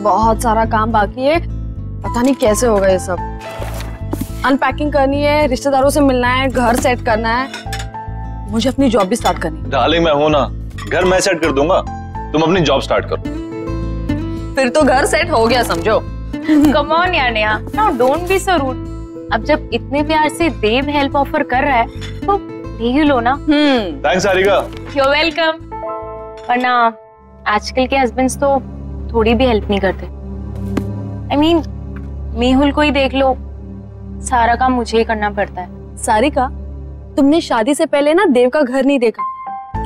बहुत सारा काम बाकी है, पता नहीं कैसे होगा ये सब। अनपैकिंग करनी है, रिश्तेदारों से मिलना है, घर सेट करना है, मुझे अपनी जॉब भी स्टार्ट करनी है। डार्लिंग मैं हूं ना, घर मैं सेट कर दूंगा, तुम अपनी जॉब स्टार्ट करो। फिर तो घर सेट हो गया समझो। कम ऑन यार Neha, now don't be so rude. अब जब इतने प्यार से देव हेल्प ऑफर कर रहा है तो ले ही लो ना। थैंक्स सारिका। You're welcome। वरना आजकल के हस्बैंड्स तो थोड़ी भी हेल्प नहीं करते। I mean, मेहुल को ही देख लो, सारा काम मुझे ही करना पड़ता है। सारिका, तुमने शादी से पहले ना देव का घर नहीं देखा,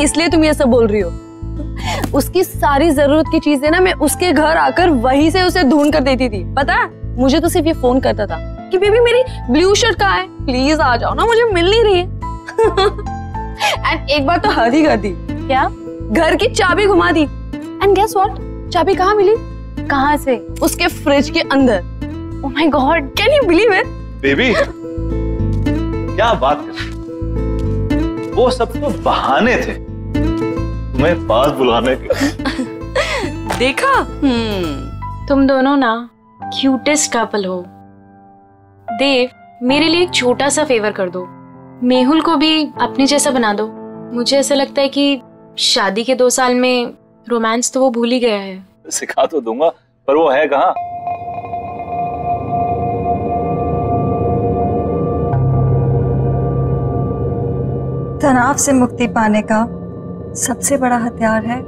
इसलिए तुम ये सब बोल रही हो। उसकी सारी जरूरत की चीजें ना मैं उसके घर आकर वहीं से उसे ढूंढ कर देती थी। पता है, मुझे तो सिर्फ ये फोन करता था कि बेबी मेरी ब्लू शर्ट कहाँ है, प्लीज आ जाओ ना, मुझे मिल नहीं रही है। एंड एक बार तो हद ही कर दी। क्या? घर की चाबी घुमा दी। एंड गेस व्हाट, चाबी कहाँ मिली? कहाँ से? उसके फ्रिज के अंदर। Oh my God, can you believe it? Baby क्या बात कर, वो सब तो बहाने थे तुम्हें पास बुलाने के। देखा? तुम दोनों ना क्यूटेस्ट कपल हो। देव, मेरे लिए एक छोटा सा फेवर कर दो, मेहुल को भी अपने जैसा बना दो। मुझे ऐसा लगता है कि शादी के 2 साल में रोमांस तो वो भूल ही गया है। सिखा तो दूंगा, पर वो है कहाँ? तनाव से मुक्ति पाने का सबसे बड़ा हथियार है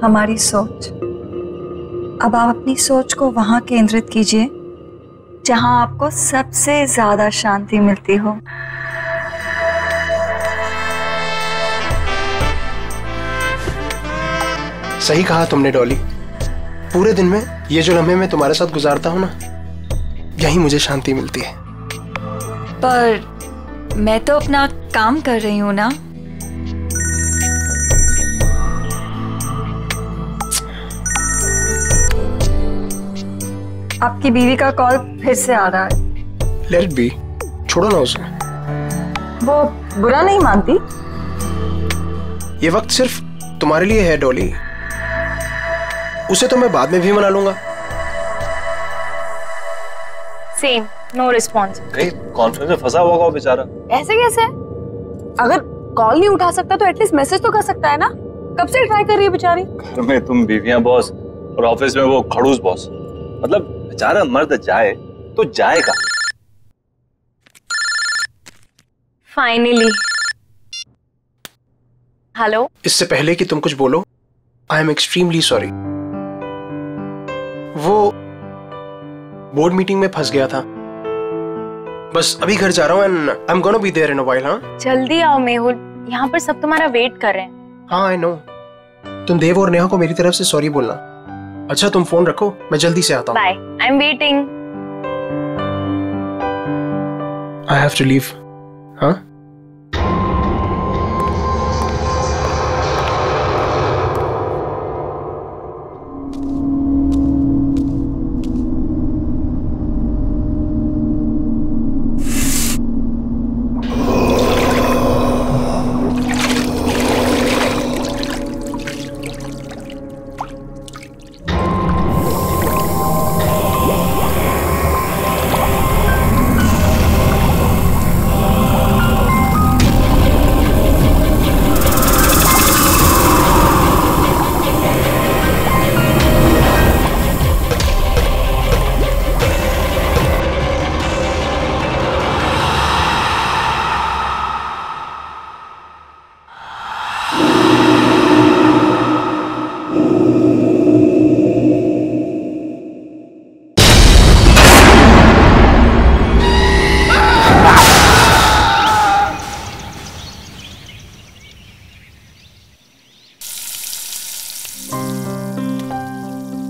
हमारी सोच। अब आप अपनी सोच को वहां केंद्रित कीजिए जहां आपको सबसे ज्यादा शांति मिलती हो। सही कहा तुमने डॉली, पूरे दिन में ये जो लम्हे मैं तुम्हारे साथ गुजारता हूँ ना, यही मुझे शांति मिलती है। पर मैं तो अपना काम कर रही हूँ ना। आपकी बीवी का कॉल फिर से आ रहा है। लेट इट बी, छोड़ो ना उसे। वो बुरा नहीं मानती। ये वक्त सिर्फ तुम्हारे लिए है डॉली, उसे तो मैं बाद में भी मना लूंगा। Same, no response. कहीं कॉन्फ्रेंस में फंसा हुआ बेचारा। ऐसे कैसे? अगर कॉल नहीं उठा सकता तो एटलीस्ट मैसेज तो कर सकता है ना। कब से ट्राई कर रही है बेचारी। घर में तुम बीवियां बॉस और ऑफिस में वो खड़ूस बॉस, मतलब बेचारा मर्द जाए तो जाएगा। फाइनली। हेलो। इससे पहले कि तुम कुछ बोलो, आई एम एक्सट्रीमली सॉरी। वो बोर्ड मीटिंग में फंस गया था, बस अभी घर जा रहा हूँ and I am gonna be there in a while. हाँ जल्दी आओ मेहुल, यहाँ पर सब तुम्हारा वेट कर रहे हैं। हाँ आई नो। तुम देव और नेहा को मेरी तरफ से सॉरी बोलना। अच्छा तुम फोन रखो, मैं जल्दी से आता हूँ। Bye, I am waiting. I have to leave. हाँ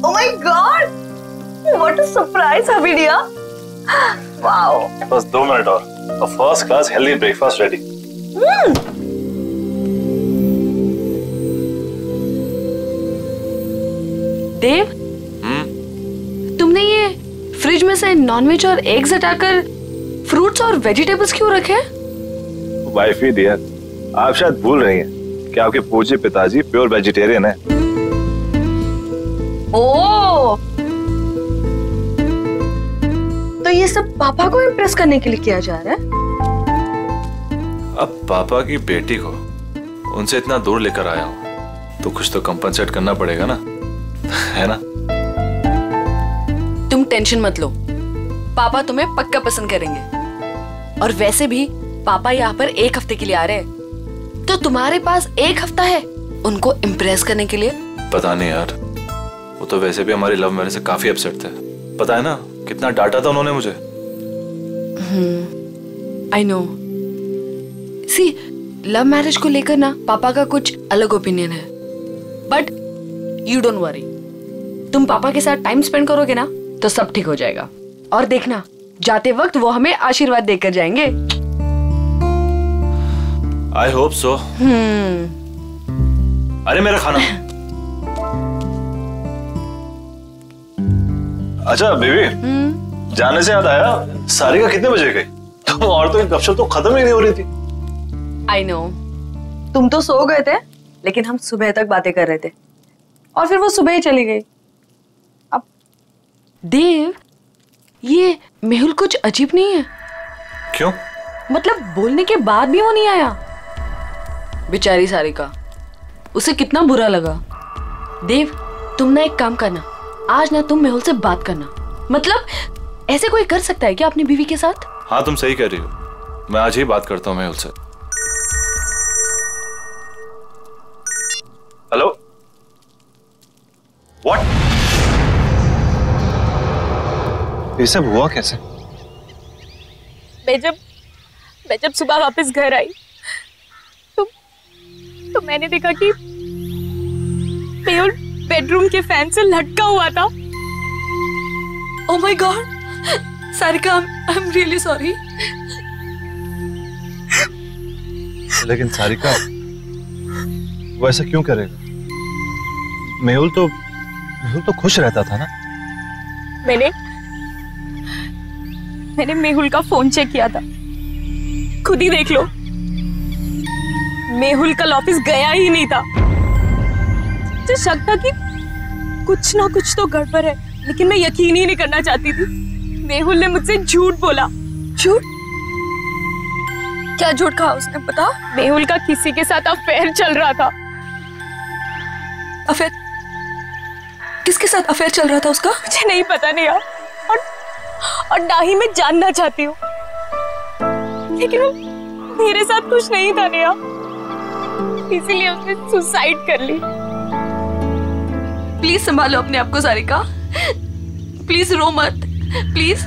Oh my God! What a surprise, Habidia! Wow! बस 2 मिनट और first class healthy breakfast ready. Dev, तुमने ये फ्रिज में से नॉनवेज और एग्स हटाकर फ्रूट्स और वेजिटेबल्स क्यों रखे? वाइफ ही डियर, आप शायद भूल रही हैं कि आपके पूज्य पिताजी प्योर वेजिटेरियन है। ओह, ये सब पापा को इम्प्रेस करने के लिए किया जा रहा है? अब पापा की बेटी को उनसे इतना दूर लेकर आया हूं तो कुछ तो कंपनसेट करना पड़ेगा ना, है ना? तुम टेंशन मत लो, पापा तुम्हें पक्का पसंद करेंगे। और वैसे भी पापा यहाँ पर 1 हफ्ते के लिए आ रहे हैं, तो तुम्हारे पास 1 हफ्ता है उनको इम्प्रेस करने के लिए। पता नहीं यार, वो तो वैसे भी हमारी लव मैरिज से काफी अपसेट थे। पता है ना कितना डांटा था उन्होंने मुझे। I know. See, love marriage को लेकर ना पापा का कुछ अलग ओपिनियन है, बट यू डोंट वरी। तुम पापा के साथ टाइम स्पेंड करोगे ना तो सब ठीक हो जाएगा। और देखना, जाते वक्त वो हमें आशीर्वाद देकर जाएंगे। I hope so. अरे मेरा खाना। अच्छा बेबी, जाने से याद आया, सारिका कितने बजे गई? तुम और तो एक गपशप तो खत्म ही नहीं हो रही थी। आई नो, तुम तो सो गए थे, लेकिन हम सुबह तक बातें कर रहे थे और फिर वो सुबह ही चली गई। अब देव, ये मेहुल कुछ अजीब नहीं है? क्यों? मतलब बोलने के बाद भी वो नहीं आया। बेचारी सारिका, उसे कितना बुरा लगा। देव, तुम ना एक काम करना, आज ना तुम मेहुल से बात करना। मतलब ऐसे कोई कर सकता है क्या अपनी बीवी के साथ? हाँ तुम सही कह रही हो, मैं आज ही बात करता हूँ मेहुल से। Hello, what? ये सब हुआ कैसे? मैं जब सुबह वापस घर आई तो मैंने देखा कि मेहुल बेडरूम के फैन से लटका हुआ था। Oh my God, Sarika, I am really sorry. लेकिन सारिका, वो ऐसा क्यों करेगा? मेहुल तो खुश रहता था ना। मैंने मेहुल का फोन चेक किया था, खुद ही देख लो। मेहुल कल ऑफिस गया ही नहीं था। मुझे शक था कि कुछ ना कुछ तो गड़बड़ है, लेकिन मैं यकीन ही नहीं करना चाहती थी। मेहुल ने मुझसे झूठ बोला। झूठ? क्या झूठ कहा उसने, बता? मेहुल का किसी के साथ अफेयर चल रहा था। अफेयर? किसके साथ अफेयर चल रहा था उसका? मुझे नहीं पता नहीं यार, और ना ही मैं जानना चाहती हूँ, लेकिन वो मेरे साथ कुछ नहीं था नेहा, इसीलिए उसने सुसाइड कर ली। प्लीज संभालो अपने आप को सारिका, प्लीज रो मत, प्लीज।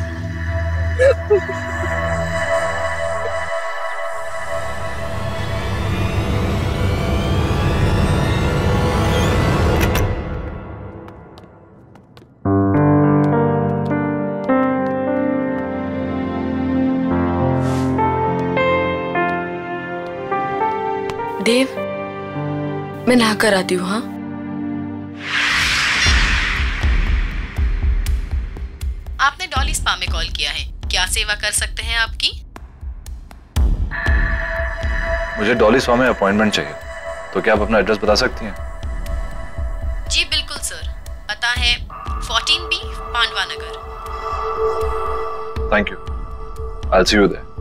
देव, मैं नहा कर आती हूँ। हाँ, आपने डॉली स्पा में कॉल किया है, क्या सेवा कर सकते हैं आपकी? मुझे डॉली स्पा में अपॉइंटमेंट चाहिए, तो क्या आप अपना एड्रेस बता सकती हैं? जी बिल्कुल सर, पता है 14B Pandava Nagar. Thank you, I will see you there.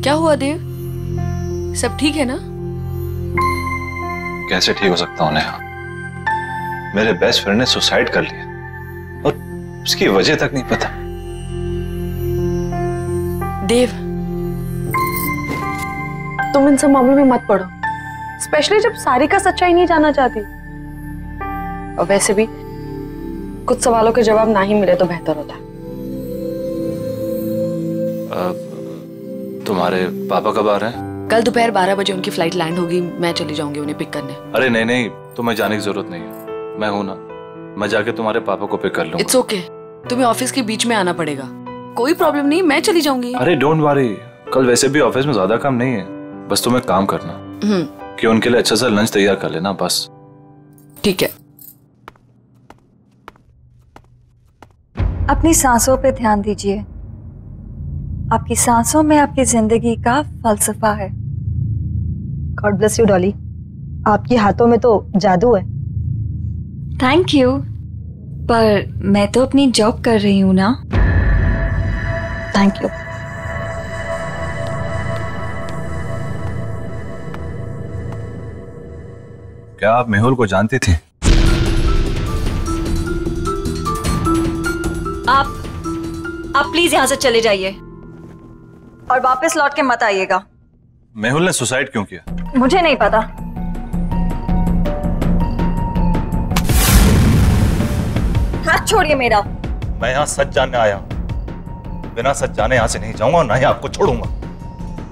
क्या हुआ देव, सब ठीक है ना? कैसे ठीक हो सकता हूँ नेहा? मेरे बेस्ट फ्रेंड ने सुसाइड कर लिया और उसकी वजह तक नहीं पता। देव, तुम इन सब मामलों में मत पड़ो, स्पेशली जब सारिका सच्चाई नहीं जानना चाहती। और वैसे भी कुछ सवालों के जवाब ना ही मिले तो बेहतर होता। तुम्हारे पापा कब आ रहे हैं? कल दोपहर 12 बजे उनकी फ्लाइट लैंड होगी, मैं चली जाऊंगी उन्हें पिक करने। अरे नहीं नहीं, तुम्हें जाने की जरूरत नहीं है, मैं हूं ना, मैं जाके तुम्हारे पापा को पिक कर लूंगा। इट्स ओके, तुम्हें ऑफिस के बीच में आना पड़ेगा, कोई प्रॉब्लम नहीं, मैं चली जाऊंगी। अरे डोंट वरी, कल वैसे भी ऑफिस में ज्यादा काम नहीं है, बस तुम्हें काम करना कि उनके लिए अच्छा सा लंच तैयार कर लेना, बस। ठीक है। अपनी सांसों पे ध्यान दीजिए, आपकी सांसों में आपकी जिंदगी का फलसफा है। God bless you Dolly. आपके हाथों में तो जादू है। थैंक यू, पर मैं तो अपनी जॉब कर रही हूँ ना। Thank you. क्या आप मेहुल को जानती थी? आप प्लीज यहाँ से चले जाइए और वापस लौट के मत आइएगा। मेहुल ने सुसाइड क्यों किया? मुझे नहीं पता। हाथ छोड़िए मेरा। मैं यहाँ सच जानने आया हूँ, बिना सच जाने यहाँ से नहीं जाऊंगा और ना ही आपको छोड़ूंगा।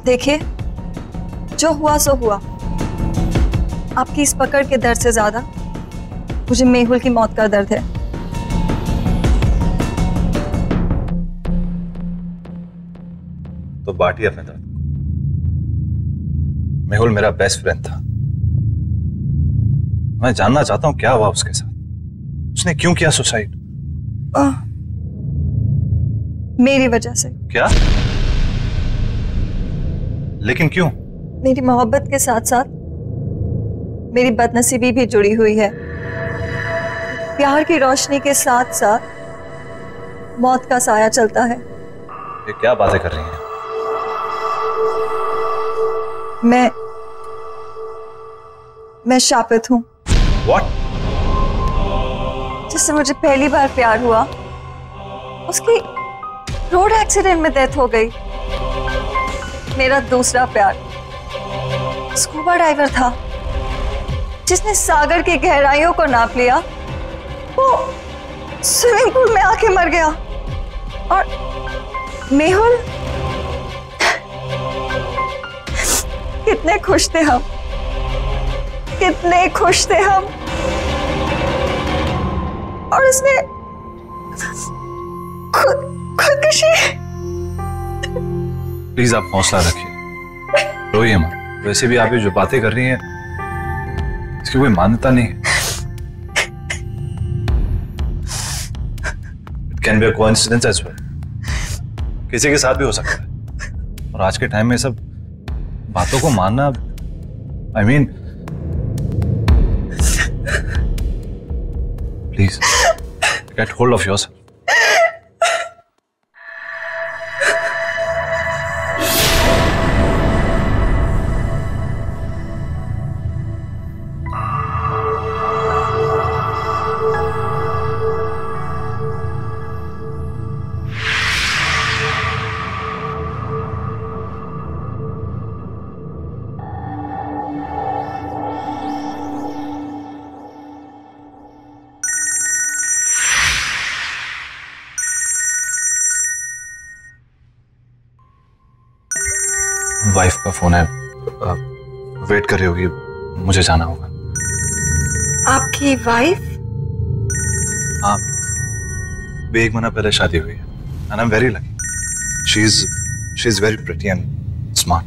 देखिए, जो हुआ सो हुआ। आपकी इस पकड़ के दर्द से ज्यादा मुझे मेहुल की मौत का दर्द है। तो बांटिए अपने दर्द। मेहुल मेरा बेस्ट फ्रेंड था। मैं जानना चाहता हूं क्या हुआ उसके साथ। उसने क्यों किया सुसाइड? मेरी वजह से। क्या? लेकिन क्यों? मेरी मोहब्बत के साथ साथ मेरी बदनसीबी भी जुड़ी हुई है। प्यार की रोशनी के साथ साथ मौत का साया चलता है। ये क्या बातें कर रही हैं? मैं शापित हूं। What? जिससे मुझे पहली बार प्यार हुआ, उसकी रोड एक्सीडेंट में डेथ हो गई। मेरा दूसरा प्यार स्कूबा डाइवर था, जिसने सागर की गहराइयों को नाप लिया। वो स्विमिंग पूल में आके मर गया। और मेहुल, कितने खुश थे हम, कितने खुश थे हम। और उसने खुदकुशी। प्लीज आप हौसला रखिए, रोइए मत। वैसे भी आप ये जो बातें कर रही हैं इसकी कोई मान्यता नहीं है। It can be a coincidence as well. किसी के साथ भी हो सकता है। और आज के टाइम में सब बातों को मानना, I mean, please get hold of yourself. Wife का फोन है, वेट कर रही होगी, मुझे जाना होगा। आपकी वाइफ? हाँ, एक महीना पहले शादी हुई है। And I am very lucky. She is very pretty and smart.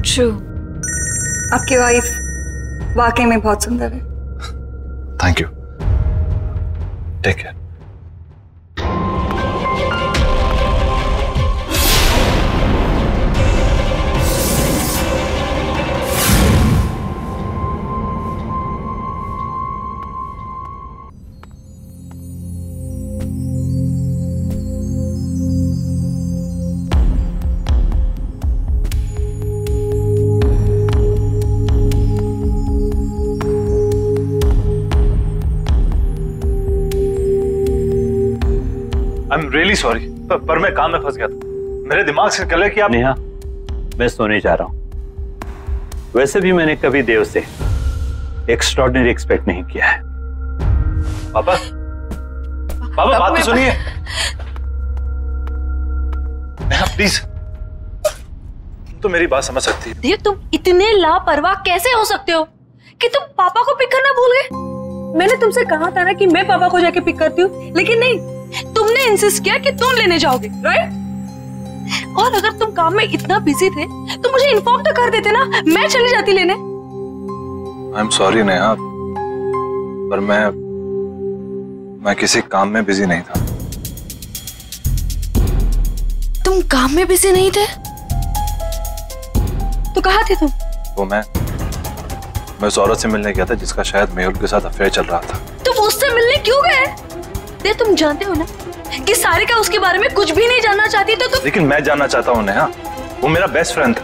True, आपकी वाइफ वाकई में बहुत सुंदर है। Thank you. Take care. I am really sorry, पर मैं काम में फंस गया था। मेरे दिमाग से निकल गया कि आप। नेहा, मैं सोने जा रहा हूं। वैसे भी मैंने कभी देव से एक्स्ट्रॉर्डिनरी एक्सपेक्ट नहीं किया है। पापा, पापा बात तो सुनिए। नेहा प्लीज, तुम तो मेरी बात समझ सकती है। देव, तुम इतने लापरवाह कैसे हो सकते हो कि तुम पापा को पिक करना भूल गए? मैंने तुमसे कहा था ना कि मैं पापा को जाके पिक करती हूँ, लेकिन नहीं, तुमने इंसिस्ट किया कि तुम लेने जाओगे, राइट? और अगर तुम काम में इतना बिजी थे तो मुझे इन्फॉर्म तो कर देते ना, मैं चली जाती लेने। आई एम सॉरी नेहा, पर मैं किसी काम में बिजी नहीं था। तुम काम में बिजी नहीं थे? तो कहाँ थे तुम? वो मैं उस औरत से मिलने गया था जिसका शायद मेहुल के साथ अफेयर चल रहा था। तुम उससे मिलने क्यों गए? देव, तुम जानते हो ना कि सारिका उसके बारे में कुछ भी नहीं जानना चाहती, तो तुम। लेकिन मैं जानना चाहता हूँ नेहा, वो मेरा बेस्ट फ्रेंड था।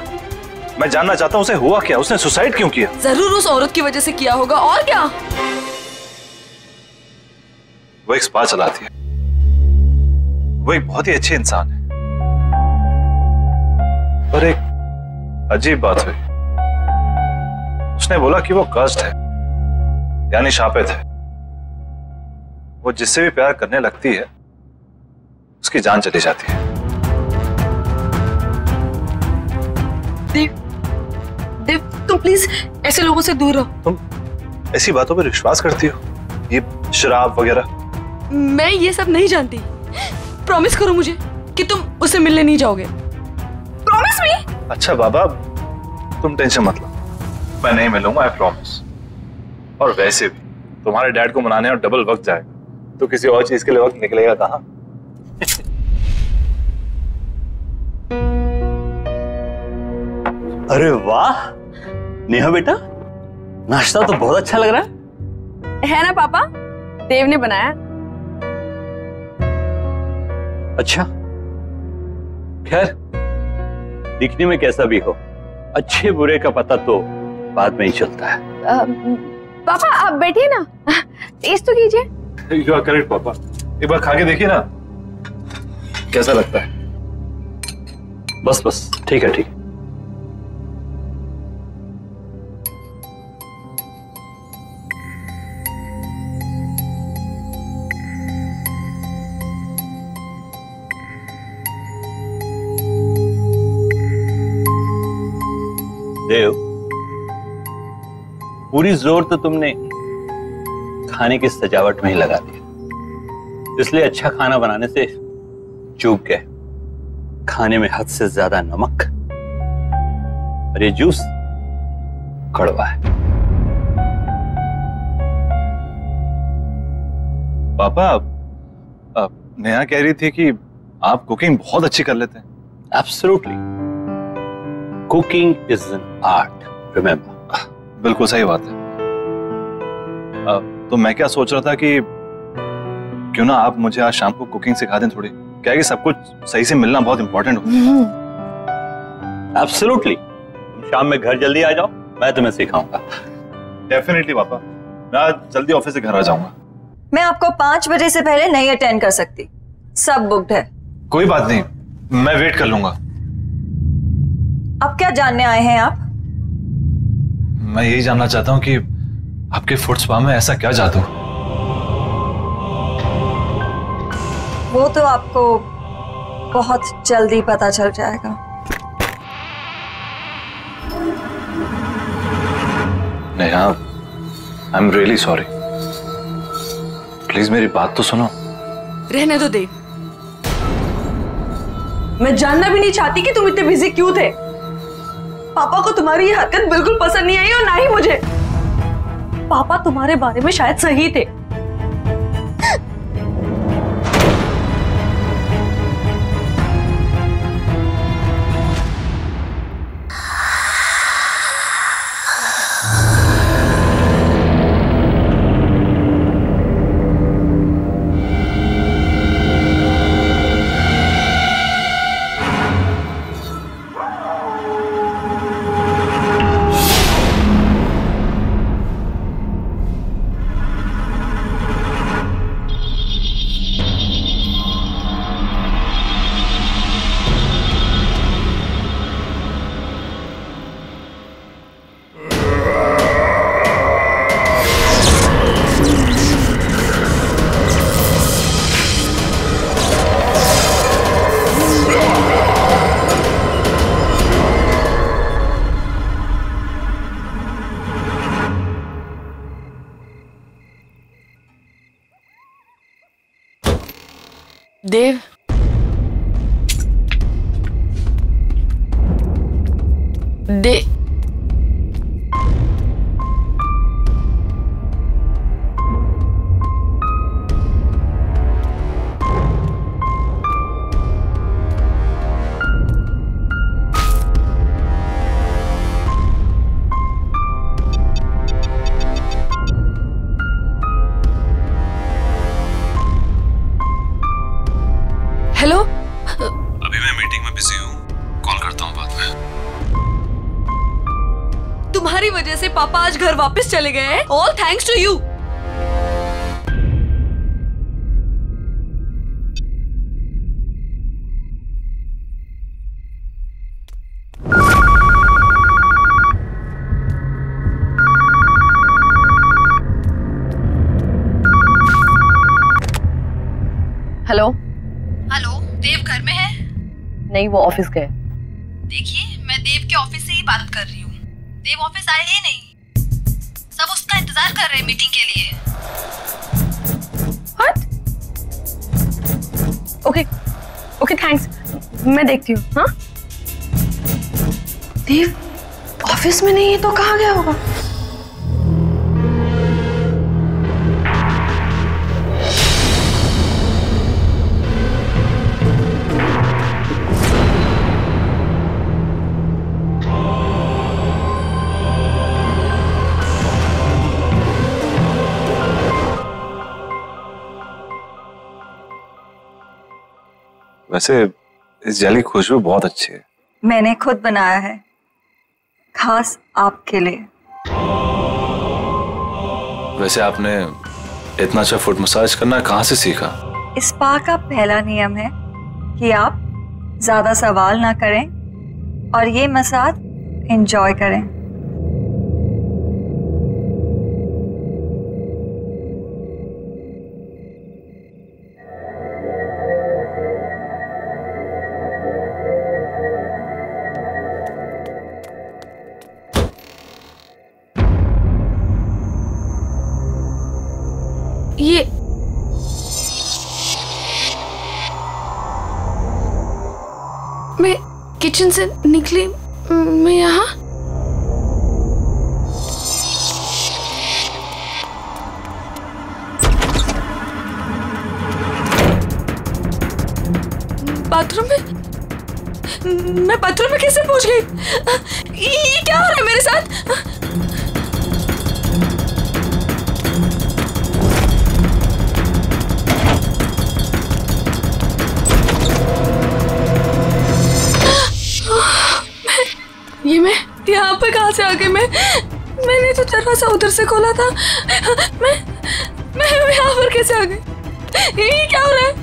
मैं जानना चाहता हूँ उसे हुआ क्या, उसने सुसाइड क्यों किया? जरूर उस औरत की वजह से किया होगा, और क्या? वो एक स्पा चलाती है, वो एक बहुत ही अच्छी इंसान है, पर एक अजीब बात हुई। उसने बोला कि वो कर्स्ड है, यानी शापित है। वो जिससे भी प्यार करने लगती है उसकी जान चली जाती है। देव, तुम प्लीज ऐसे लोगों से दूर रहो। तुम ऐसी बातों पर विश्वास करती हो, ये शराब वगैरह? मैं ये सब नहीं जानती। प्रॉमिस करो मुझे कि तुम उससे मिलने नहीं जाओगे। Promise me. अच्छा बाबा, तुम टेंशन मत लो, मैं नहीं मिलूंगा, आई प्रॉमिस। और वैसे भी तुम्हारे डैड को मनाने और डबल वक्त जाएगा, तो किसी और चीज के लिए वक्त निकलेगा कहाँ? अरे वाह नेहा बेटा, नाश्ता तो बहुत अच्छा लग रहा है ना पापा? देव ने बनाया। अच्छा, खैर दिखने में कैसा भी हो, अच्छे बुरे का पता तो बाद में ही चलता है। पापा आप बैठिए ना, टेस्ट तो कीजिए। यू आर करेक्ट पापा, एक बार खा के देखिए ना कैसा लगता है। बस ठीक है, ठीक है। देव, पूरी जोर तो तुमने खाने की सजावट में ही लगा दिया, इसलिए अच्छा खाना बनाने से चूक गए। खाने में हद से ज्यादा नमक और ये जूस कड़वा है। पापा, नेहा कह रही थी कि आप कुकिंग बहुत अच्छी कर लेते हैं। Absolutely, cooking is an art, remember. बिल्कुल सही बात है। तो मैं क्या सोच रहा था कि क्यों ना आप मुझे आज शाम को कुकिंग सिखा दें थोड़ी, क्या है कि सब कुछ सही से मिलना बहुत इंपॉर्टेंट होता है। एब्सोल्युटली, तुम शाम में घर जल्दी आ जाओ, मैं तुम्हें सिखाऊंगा। डेफिनेटली पापा, मैं आज जल्दी ऑफिस से घर आ जाऊंगा। मैं आपको 5 बजे से पहले नहीं अटेंड कर सकती, सब बुक्ड है। कोई बात नहीं, मैं वेट कर लूंगा। अब क्या जानने आए हैं आप? मैं यही जानना चाहता हूँ कि आपके फुट स्पा में ऐसा क्या जादू? वो तो आपको बहुत जल्दी पता चल जाएगा। नेहा, आई एम रियली सॉरी, प्लीज मेरी बात तो सुनो। रहने दो देव, मैं जानना भी नहीं चाहती कि तुम इतने बिजी क्यों थे। पापा को तुम्हारी ये हरकत बिल्कुल पसंद नहीं आई और ना ही मुझे। पापा तुम्हारे बारे में शायद सही थे। देव, तुम्हारी वजह से पापा आज घर वापस चले गए हैं। All thanks to you. Hello hello, Dev घर में है? नहीं, वो ऑफिस गए। देखिए, मैं देव के ऑफिस से ही बात कर रही हूँ। देव ऑफिस आए ही नहीं। सब उसका इंतजार कर रहे हैं मीटिंग के लिए। व्हाट? ओके ओके, थैंक्स, मैं देखती हूँ। हाँ, देव ऑफिस में नहीं है तो कहाँ गया होगा? वैसे इस जेली की खुशबू बहुत अच्छी है। मैंने खुद बनाया है, खास आपके लिए। वैसे आपने इतना अच्छा फुट मसाज करना कहाँ से सीखा? इस स्पा का पहला नियम है कि आप ज्यादा सवाल ना करें और ये मसाज एंजॉय करें। ये मैं किचन से निकली, मैं यहाँ बाथरूम में, मैं बाथरूम में कैसे पहुंच गई? ये क्या हो रहा है मेरे साथ? मैं यहाँ पे कहाँ से आ गई? मैंने तो दरवाजा उधर से खोला था। मैं यहाँ पर कैसे आ गई? ये क्या हो रहा है?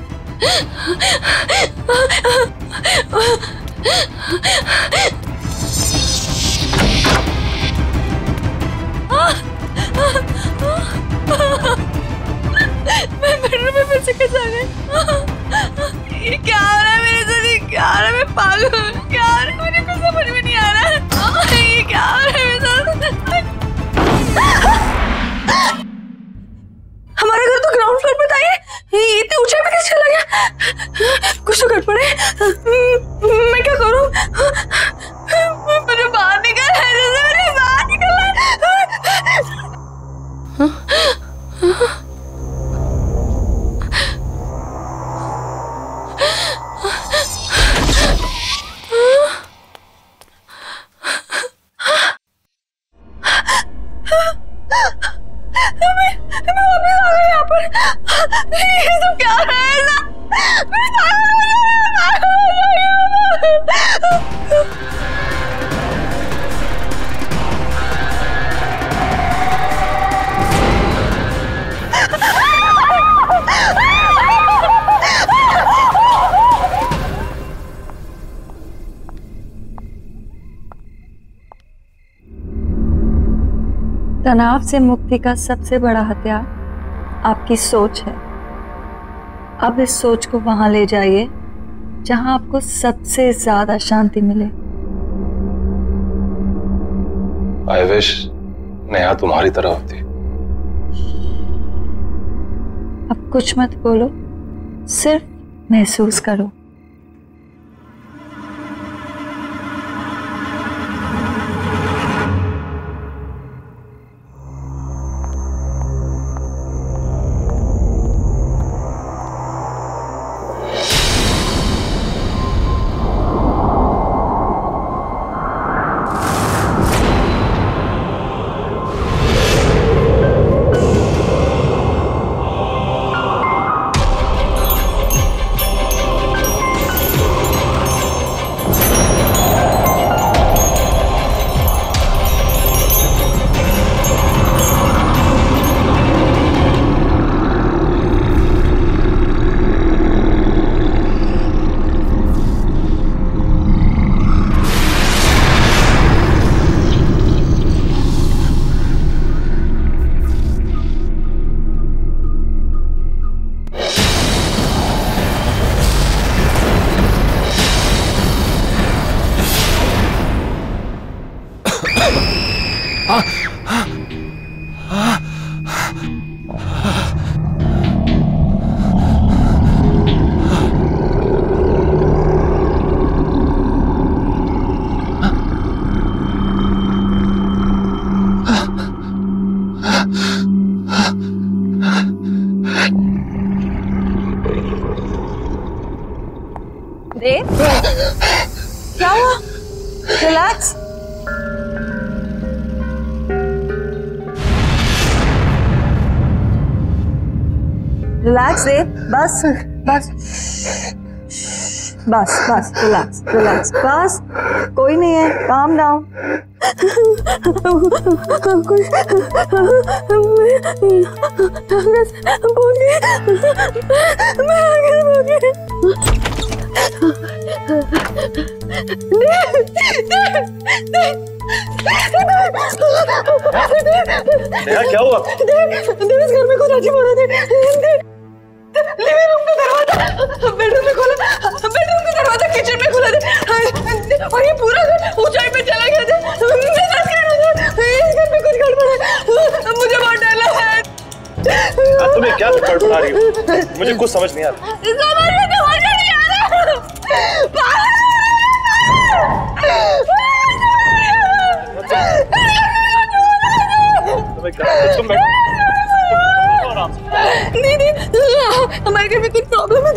मैं बेडरूम में फिर से कैसे आ गई? ये क्या हो रहा है मेरे साथ? ये क्या हो रहा है? मैं पागल हूँ। क्या हो रहा है? मुझे कुछ समझ में नहीं आ रहा है। ये क्या हो रहा है मेरे साथ? हमारा घर तो ग्राउंड फ्लोर पे था। ये इतने ऊंचाई पे कैसे चला गया? कुछ तो गड़बड़ है। मैं क्या करूँ? मुझे बाहर निकलना है, जैसे मुझे बाहर निकलना है। ये सब क्या हो रहा है? तनाव से मुक्ति का सबसे बड़ा हथियार आपकी सोच है। अब इस सोच को वहां ले जाइए जहां आपको सबसे ज्यादा शांति मिले। आई विश नेहा तुम्हारी तरह होती। अब कुछ मत बोलो, सिर्फ महसूस करो। देव, क्या हुआ? रिलैक्स। रिलैक्स देव, बस बस बस बस, रिलैक्स रिलैक्स, बस कोई नहीं है, काम डाउन। क्या हुआ? इस घर में कुछ अजीब हो रहा था। लिविंग रूम का दरवाजा बेडरूम में खोला, बेडरूम का दरवाजा किचन में खुला था और ये पूरा घर ऊंचाई पे चला गया था। मैं सच कह रहा हूं, इस घर में कुछ गड़बड़ है। मुझे बहुत डर लग रहा है। तुम्हें क्या गड़बड़ा रही हो? मुझे कुछ समझ नहीं आ रहा। समझ नहीं आ रहा। तुम बैठो। नहीं, हमारे घर में कुछ प्रॉब्लम है।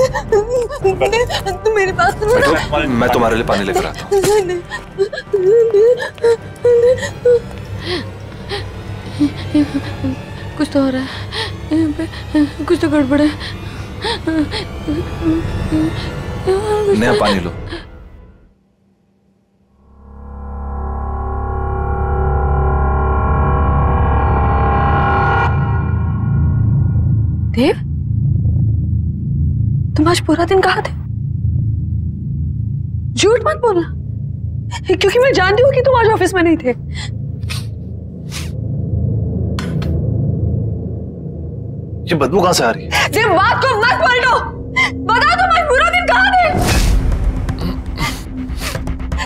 तुम मेरे पास तो मैं तुम्हारे लिए पानी लेकर आता हूँ। कुछ तो हो रहा है यहाँ पे, कुछ तो गड़बड़ है। नया पानी लो। देव, तुम आज पूरा दिन कहाँ थे? झूठ मत बोलना, क्योंकि मैं जानती हूँ कि तुम आज ऑफिस में नहीं थे। ये बदबू कहाँ से आ रही है? देव, बात को मत पलटो, बताओ तुम आज पूरा दिन कहाँ थे?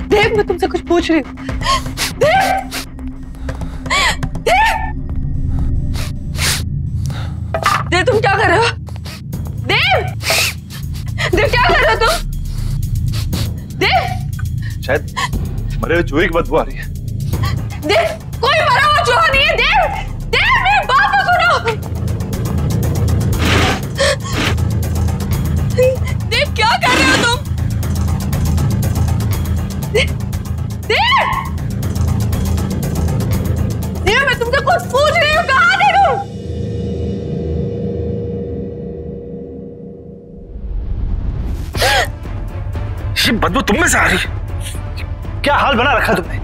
देव, मैं तुमसे कुछ पूछ रही हूँ। देव, देव, तुम क्या कर रहे हो? देव, देव क्या कर रहे हो तुम? देव, शायद मरे हुए चूहे की बदबू आ रही है। देव, कोई मरा हुआ चूहा नहीं है। देव, देव, मेरी बात तो सुनो। देव, क्या कर रहे हो तुम? देव, देव, मैं तुमसे कुछ पूछ रही हूँ, कहाँ थे तुम? ये बदबू तुम में से आ रही है? क्या हाल बना रखा तुमने?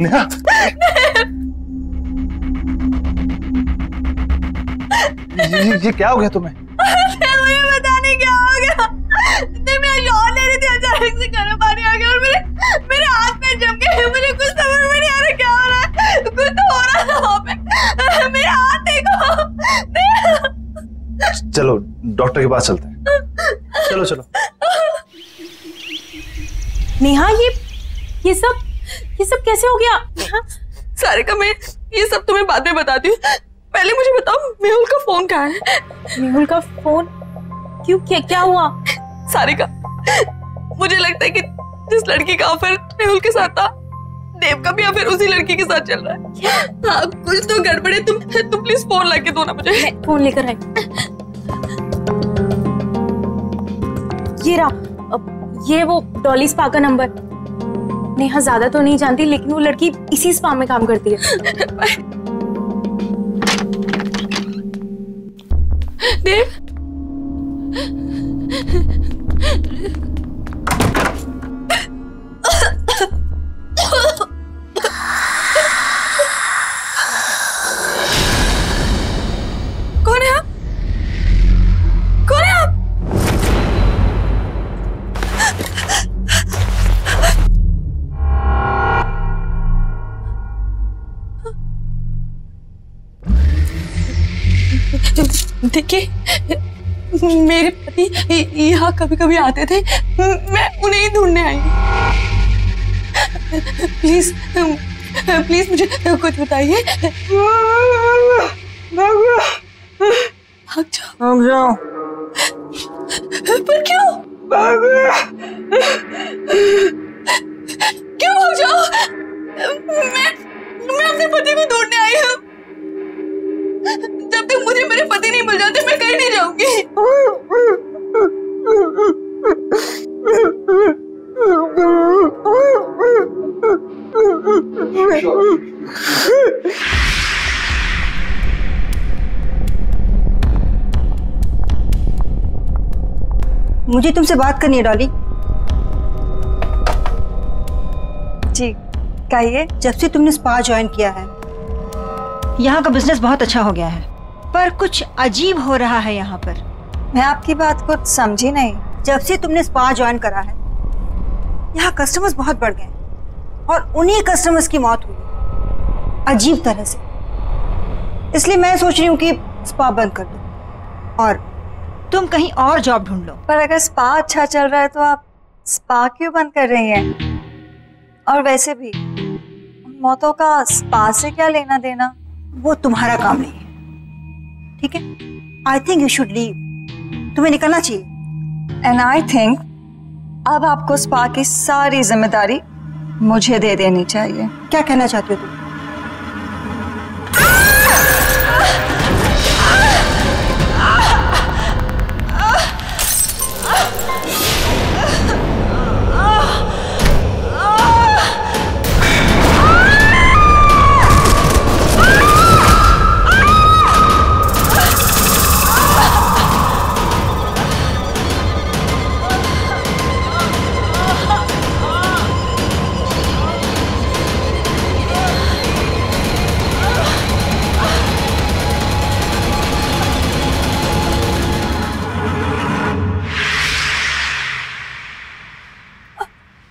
नेहा, ये क्या हो गया तुम्हें? मुझे पता नहीं क्या हो गया। मैं शॉट ले रही थी, अचानक से गर्म पानी आ गया और मेरे हाथ में जम गए। मुझे कुछ समझ में नहीं आ रहा क्या हो रहा है। कुछ तो हो रहा है वहाँ पे। मेरे हाथ देखो। चलो डॉक्टर के पास चलते हैं। चलो चलो। नेहा, ये सब कैसे हो गया? सारिका, मैं ये सब तुम्हें बाद में बताती हूँ। पहले मुझे बताओ मेहुल का फोन कहाँ है? मेहुल का फोन? क्यों, क्या हुआ? सारिका, मुझे लगता है कि जिस लड़की का अफेयर मेहुल के साथ था, देव का भी अफेयर उसी लड़की के साथ चल रहा है। हाँ, कुछ तो गड़बड़ है। तुम प्लीज फोन लाके दो ना मुझे। मैं फोन लेकर आई। ये रहा, ये वो डॉली स्पा का नंबर। नेहा ज्यादा तो नहीं जानती, लेकिन वो लड़की इसी स्पा में काम करती है। देव, कौन है आप? कौन है आप? देखिए, मेरे पति यहाँ कभी कभी आते थे, मैं उन्हें ही ढूंढने आई हूँ। प्लीज प्लीज मुझे कुछ बताइए। भाग जाओ। पर क्यों? क्यों भाग जाओ? मैं अपने पति को ढूंढने आई हूँ। जब तक मुझे मेरे पति नहीं मिल जाते, मैं कहीं नहीं जाऊंगी। मुझे तुमसे बात करनी है डॉली। जी कहिए। जब से तुमने स्पा ज्वाइन किया है, यहाँ का बिजनेस बहुत अच्छा हो गया है, पर कुछ अजीब हो रहा है यहाँ पर। मैं आपकी बात कुछ समझी नहीं। जब से तुमने स्पा ज्वाइन करा है, यहाँ कस्टमर्स बहुत बढ़ गए और उन्हीं कस्टमर्स की मौत हुई अजीब तरह से। इसलिए मैं सोच रही हूँ कि स्पा बंद कर दो और तुम कहीं और जॉब ढूंढ लो। पर अगर स्पा अच्छा चल रहा है तो आप स्पा क्यों बंद कर रही हैं? और वैसे भी मौतों का स्पा से क्या लेना देना? वो तुम्हारा काम नहीं है, ठीक है? I think you should leave. तुम्हें निकलना चाहिए। एंड आई थिंक अब आपको स्पा की सारी जिम्मेदारी मुझे दे देनी चाहिए। क्या कहना चाहते हो तुम?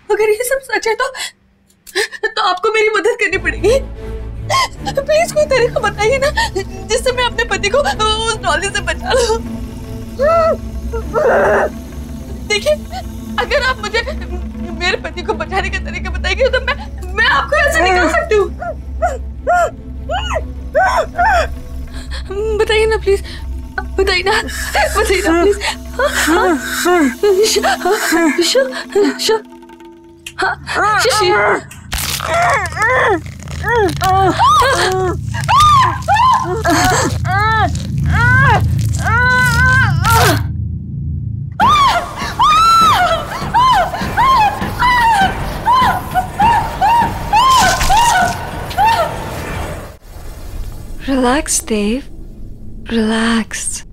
अगर ये सब सच है तो आपको मेरी मदद करनी पड़ेगी। प्लीज कोई तरीका बताइए ना, जिससे मैं अपने पति को उस डॉली से बचा लूं। देखिए, अगर आप मुझे मेरे पति को बचाने का तरीका बताएंगे तो मैं आपको ऐसे निकाल सकती हूँ। बताइए ना प्लीज, बताइए ना प्लीज। शिशी। Relax, Dave. Relax.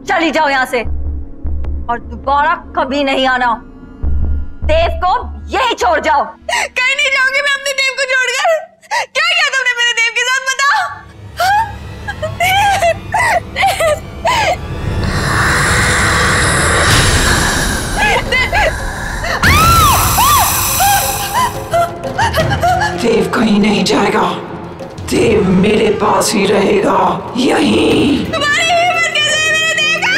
चली जाओ यहाँ से और दोबारा कभी नहीं आना। देव को यही छोड़ जाओ। कहीं नहीं जाऊंगी मैं अपने देव को छोड़कर। क्या किया तुमने मेरे देव के साथ, बताओ। देव कहीं नहीं जा जाएगा। देव मेरे पास ही रहेगा, यहीं। तुम्हारी हिम्मत कैसे है मेरे देव का?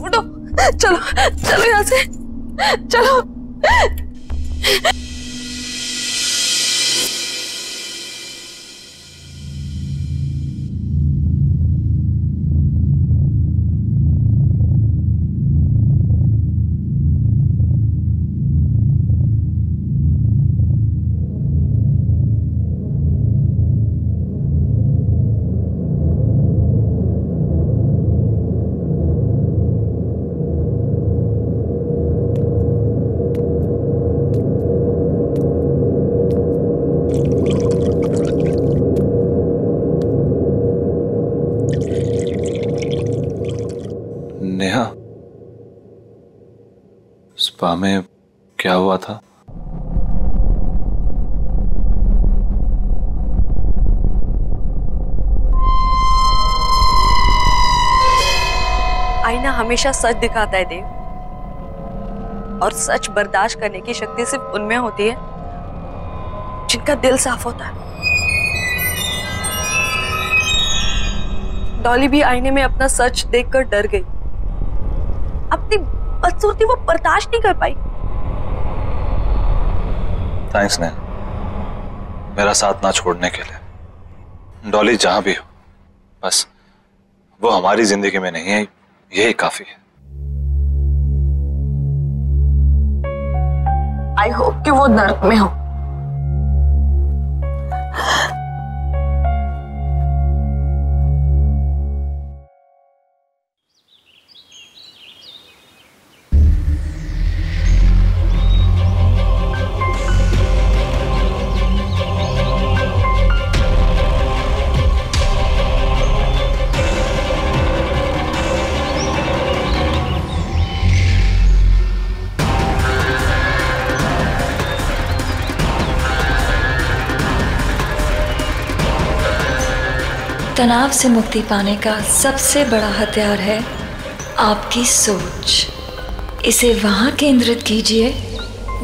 उठो, चलो चलो यहाँ से, चलो। नेहा, स्पा में क्या हुआ था? आईना हमेशा सच दिखाता है देव, और सच बर्दाश्त करने की शक्ति सिर्फ उनमें होती है जिनका दिल साफ होता है। डॉली भी आईने में अपना सच देखकर डर गई। अपनी बदसूरती वो बर्दाश्त नहीं कर पाई। थैंक्स नेहा, मेरा साथ ना छोड़ने के लिए। डॉली जहां भी हो, बस वो हमारी जिंदगी में नहीं है, यही काफी है। आई होप कि वो नर्क में हो। तनाव से मुक्ति पाने का सबसे बड़ा हथियार है आपकी सोच। इसे वहाँ केंद्रित कीजिए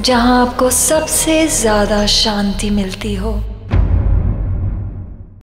जहाँ आपको सबसे ज़्यादा शांति मिलती हो।